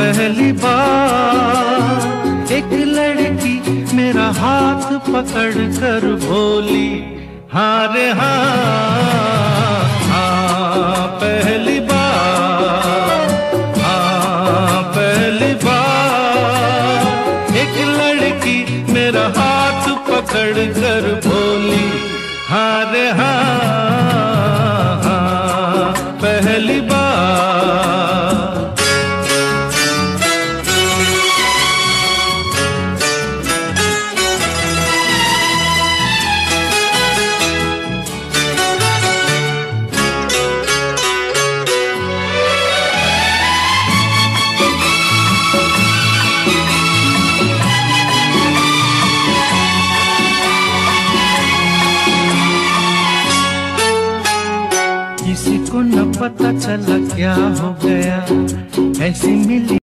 पहली बार एक लड़की मेरा हाथ पकड़ कर बोली हाँ रे हाँ, हाँ पहली बार, हाँ पहली बार एक लड़की मेरा हाथ पकड़ कर बोली हाँ रे हाँ, हाँ पहली बार। किसी को न पता चला क्या हो गया, ऐसी मिली